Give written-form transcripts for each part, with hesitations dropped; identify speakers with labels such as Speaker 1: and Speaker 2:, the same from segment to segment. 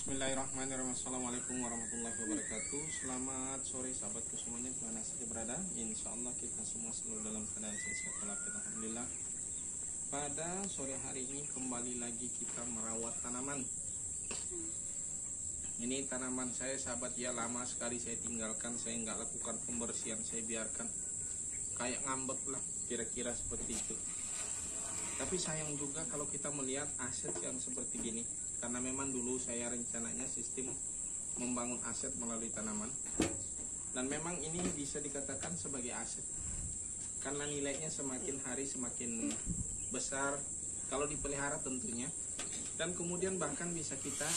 Speaker 1: Bismillahirrahmanirrahim. Assalamualaikum warahmatullahi wabarakatuh. Selamat sore sahabatku semuanya, dimana saja berada. Insya Allah kita semua selalu dalam keadaan sehat walafiat. Alhamdulillah. Pada sore hari ini kembali lagi kita merawat tanaman. Ini tanaman saya sahabat ya, lama sekali saya tinggalkan. Saya nggak lakukan pembersihan, saya biarkan kayak ngambek lah, kira-kira seperti itu. Tapi sayang juga kalau kita melihat aset yang seperti gini, karena memang dulu saya rencananya sistem membangun aset melalui tanaman, dan memang ini bisa dikatakan sebagai aset karena nilainya semakin hari semakin besar kalau dipelihara tentunya, dan kemudian bahkan bisa kita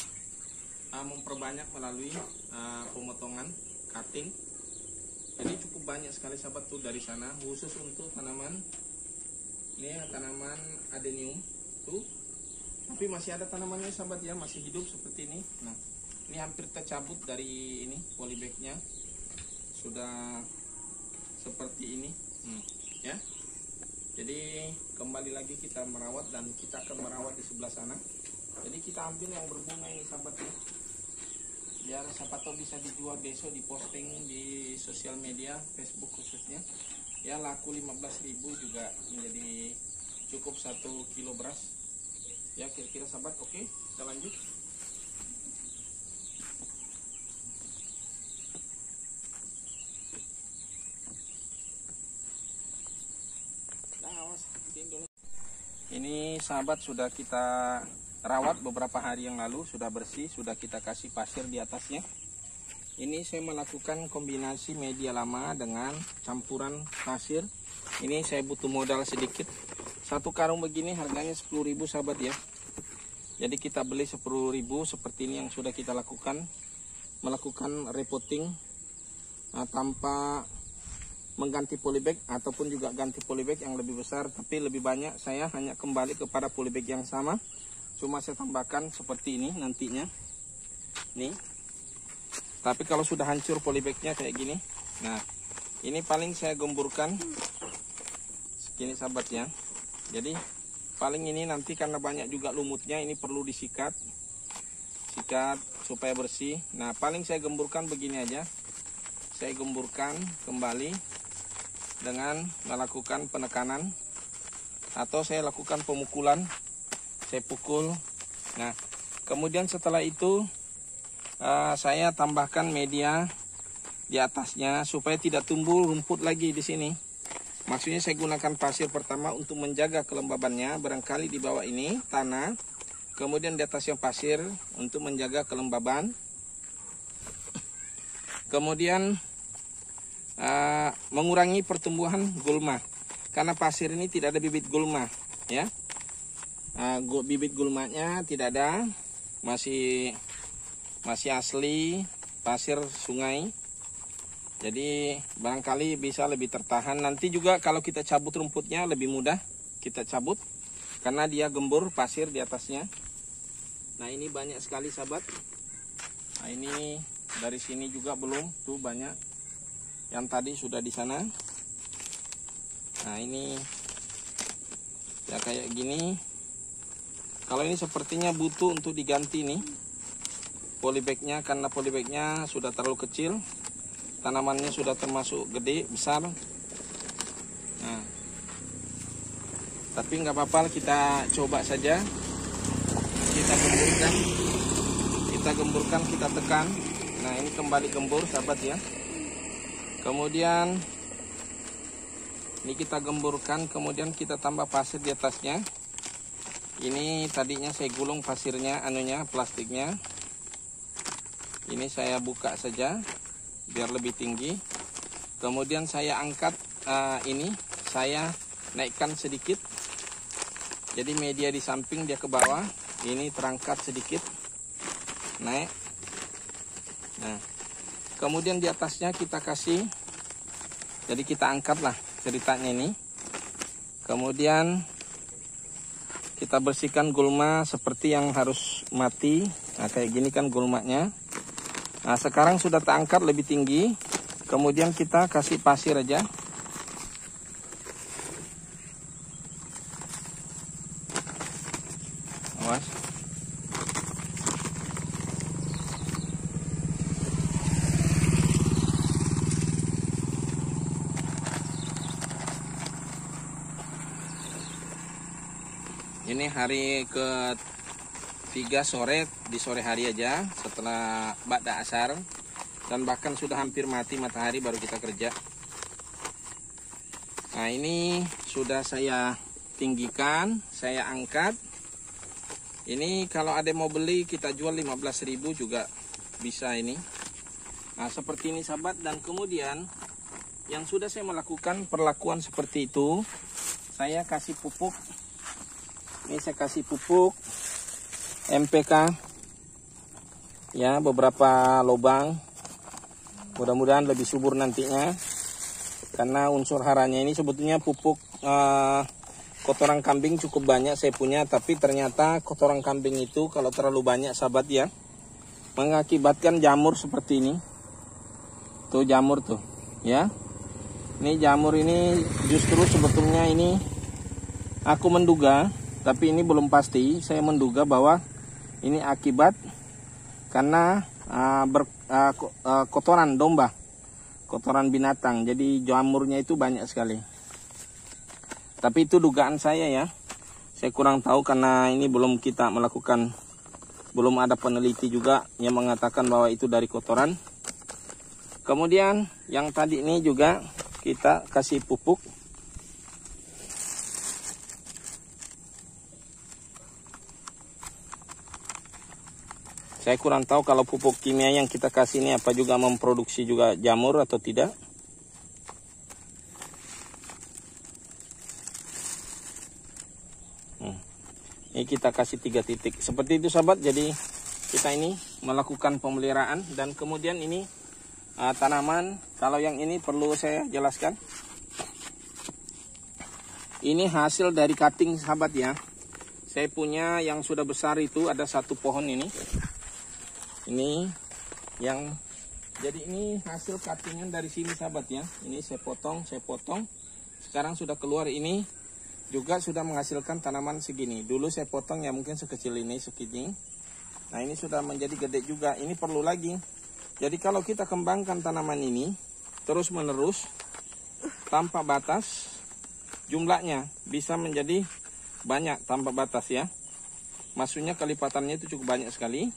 Speaker 1: memperbanyak melalui pemotongan cutting. Jadi cukup banyak sekali sahabat tuh dari sana, khusus untuk tanaman ini, tanaman adenium tuh. Tapi masih ada tanamannya sahabat ya, masih hidup seperti ini. Nah, ini hampir tercabut dari ini polybagnya, sudah seperti ini, ya. Jadi kembali lagi kita merawat, dan kita akan merawat di sebelah sana. Jadi kita ambil yang berbunga ini sahabat ya, biar siapa tahu bisa dijual besok, diposting di sosial media, Facebook khususnya. Ya laku 15.000 juga menjadi cukup 1 kilo beras. Ya kira-kira sahabat. Oke, kita lanjut. Ini sahabat sudah kita rawat beberapa hari yang lalu, sudah bersih, sudah kita kasih pasir di atasnya. Ini saya melakukan kombinasi media lama dengan campuran pasir. Ini saya butuh modal sedikit. Satu karung begini harganya 10.000 sahabat ya. Jadi kita beli 10.000 seperti ini yang sudah kita lakukan. Melakukan repotting tanpa mengganti polybag ataupun juga ganti polybag yang lebih besar. Tapi lebih banyak saya hanya kembali kepada polybag yang sama. Cuma saya tambahkan seperti ini nantinya. Nih. Tapi kalau sudah hancur polybagnya kayak gini. Nah ini paling saya gemburkan segini sahabat ya. Jadi paling ini nanti karena banyak juga lumutnya, ini perlu disikat supaya bersih. Nah paling saya gemburkan begini aja. Saya gemburkan kembali dengan melakukan penekanan, atau saya lakukan pemukulan. Saya pukul. Nah kemudian setelah itu saya tambahkan media di atasnya supaya tidak tumbuh rumput lagi di sini. Maksudnya saya gunakan pasir pertama untuk menjaga kelembabannya, barangkali di bawah ini tanah, kemudian di atasnya pasir untuk menjaga kelembaban. Kemudian mengurangi pertumbuhan gulma, karena pasir ini tidak ada bibit gulma ya. Bibit gulmanya tidak ada, masih asli pasir sungai. Jadi barangkali bisa lebih tertahan. Nanti juga kalau kita cabut rumputnya lebih mudah kita cabut, karena dia gembur pasir di atasnya. Nah ini banyak sekali sahabat. Nah ini dari sini juga belum, tuh banyak. Yang tadi sudah di sana. Nah ini ya kayak gini. Kalau ini sepertinya butuh untuk diganti nih polybagnya, karena polybagnya sudah terlalu kecil. Tanamannya sudah termasuk gede, besar. Nah, tapi nggak apa-apa, kita coba saja. Kita gemburkan, kita tekan. Nah ini kembali gembur sahabat ya. Kemudian ini kita gemburkan, kemudian kita tambah pasir di atasnya. Ini tadinya saya gulung pasirnya, plastiknya. Ini saya buka saja biar lebih tinggi. Kemudian saya angkat ini, saya naikkan sedikit. Jadi media di samping dia ke bawah, ini terangkat sedikit, naik. Nah, kemudian di atasnya kita kasih, jadi kita angkatlah ceritanya ini. Kemudian kita bersihkan gulma seperti yang harus mati. Nah kayak gini kan gulmanya. Nah sekarang sudah terangkat lebih tinggi. Kemudian kita kasih pasir aja. Awas. Ini hari ke-3 sore, di sore hari aja setelah ba'da asar, dan bahkan sudah hampir mati matahari baru kita kerja. Nah, ini sudah saya tinggikan, saya angkat. Ini kalau ada yang mau beli kita jual 15.000 juga bisa ini. Nah, seperti ini sahabat. Dan kemudian yang sudah saya melakukan perlakuan seperti itu, saya kasih pupuk. Ini saya kasih pupuk MPK ya, beberapa lubang. Mudah-mudahan lebih subur nantinya, karena unsur haranya ini sebetulnya pupuk kotoran kambing cukup banyak saya punya, tapi ternyata kotoran kambing itu kalau terlalu banyak sahabat ya, mengakibatkan jamur seperti ini. Tuh jamur tuh ya. Ini jamur ini justru sebetulnya ini aku menduga, tapi ini belum pasti. Saya menduga bahwa ini akibat karena kotoran domba, kotoran binatang. Jadi jamurnya itu banyak sekali. Tapi itu dugaan saya ya. Saya kurang tahu karena ini belum kita melakukan, belum ada peneliti juga yang mengatakan bahwa itu dari kotoran. Kemudian yang tadi ini juga kita kasih pupuk. Saya kurang tahu kalau pupuk kimia yang kita kasih ini apa juga memproduksi juga jamur atau tidak. Ini kita kasih 3 titik. Seperti itu sahabat. Jadi kita ini melakukan pemeliharaan. Dan kemudian ini tanaman. Kalau yang ini perlu saya jelaskan. Ini hasil dari cutting sahabat ya. Saya punya yang sudah besar itu ada 1 pohon ini. Ini yang, jadi ini hasil cuttingan dari sini sahabat ya. Ini saya potong. Sekarang sudah keluar ini, juga sudah menghasilkan tanaman segini. Dulu saya potong ya mungkin sekecil ini, segini. Nah, ini sudah menjadi gede juga. Ini perlu lagi. Jadi kalau kita kembangkan tanaman ini terus menerus tanpa batas, jumlahnya bisa menjadi banyak tanpa batas ya. Maksudnya kelipatannya itu cukup banyak sekali.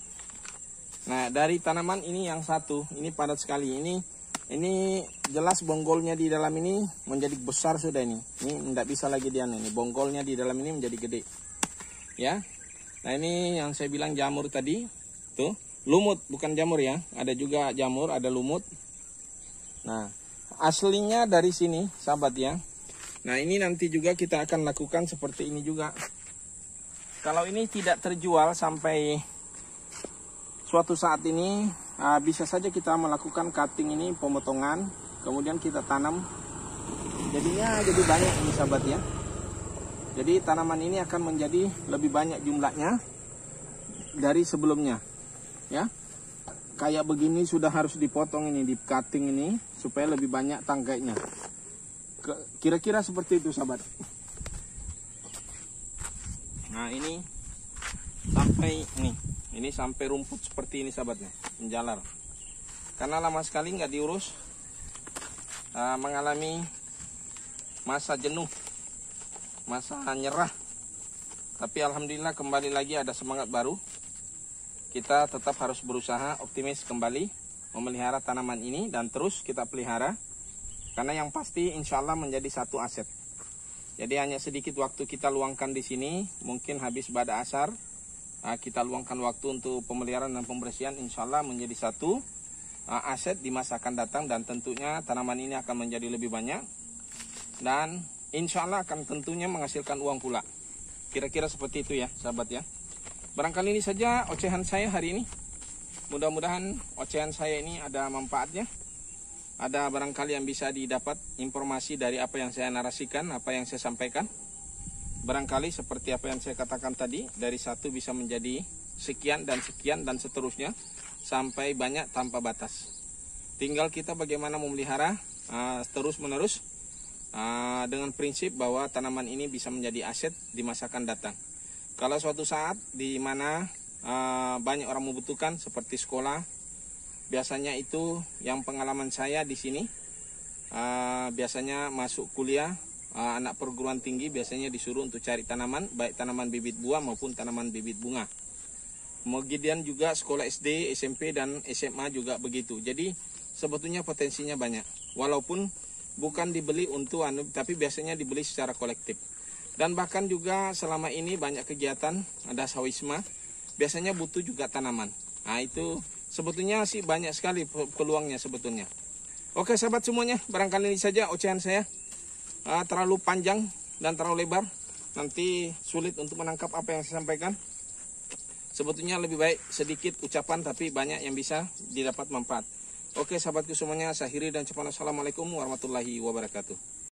Speaker 1: Nah, dari tanaman ini yang satu, ini padat sekali. Ini jelas bonggolnya di dalam ini menjadi besar sudah ini. Ini tidak bisa lagi dia ini. Bonggolnya di dalam ini menjadi gede. Ya. Nah, ini yang saya bilang jamur tadi. Tuh, lumut bukan jamur ya. Ada juga jamur, ada lumut. Nah, aslinya dari sini, sahabat ya. Nah, ini nanti juga kita akan lakukan seperti ini juga. Kalau ini tidak terjual sampai suatu saat ini, bisa saja kita melakukan cutting ini, pemotongan, kemudian kita tanam. Jadinya jadi banyak ini sahabat ya. Jadi tanaman ini akan menjadi lebih banyak jumlahnya dari sebelumnya. Ya, kayak begini sudah harus dipotong ini, di cutting ini supaya lebih banyak tangkainya. Kira-kira seperti itu sahabat. Nah, ini sampai ini. Ini sampai rumput seperti ini sahabatnya, menjalar. Karena lama sekali nggak diurus, mengalami masa jenuh, masa nyerah. Tapi alhamdulillah kembali lagi ada semangat baru. Kita tetap harus berusaha optimis kembali memelihara tanaman ini dan terus kita pelihara. Karena yang pasti insya Allah menjadi satu aset. Jadi hanya sedikit waktu kita luangkan di sini, mungkin habis ba'da asar. Kita luangkan waktu untuk pemeliharaan dan pembersihan, insya Allah menjadi satu aset di masa akan datang. Dan tentunya tanaman ini akan menjadi lebih banyak. Dan insya Allah akan tentunya menghasilkan uang pula. Kira-kira seperti itu ya sahabat ya. Barangkali ini saja ocehan saya hari ini. Mudah-mudahan ocehan saya ini ada manfaatnya. Ada barangkali yang bisa didapat informasi dari apa yang saya narasikan, apa yang saya sampaikan. Barangkali seperti apa yang saya katakan tadi, dari 1 bisa menjadi sekian dan seterusnya sampai banyak tanpa batas. Tinggal kita bagaimana memelihara terus menerus dengan prinsip bahwa tanaman ini bisa menjadi aset di masa akan datang. Kalau suatu saat di mana banyak orang membutuhkan seperti sekolah, biasanya itu yang pengalaman saya di sini, biasanya masuk kuliah anak perguruan tinggi biasanya disuruh untuk cari tanaman, baik tanaman bibit buah maupun tanaman bibit bunga. Kemudian juga sekolah SD, SMP, dan SMA juga begitu. Jadi sebetulnya potensinya banyak. Walaupun bukan dibeli untuk tapi biasanya dibeli secara kolektif. Dan bahkan juga selama ini banyak kegiatan, ada sawisma, biasanya butuh juga tanaman. Nah itu sebetulnya sih banyak sekali peluangnya sebetulnya. Oke sahabat semuanya, barangkali ini saja ocehan saya. Terlalu panjang dan terlalu lebar, nanti sulit untuk menangkap apa yang saya sampaikan. Sebetulnya lebih baik sedikit ucapan tapi banyak yang bisa didapat manfaat. Oke sahabatku semuanya, saya akhiri dan ucapkan assalamualaikum warahmatullahi wabarakatuh.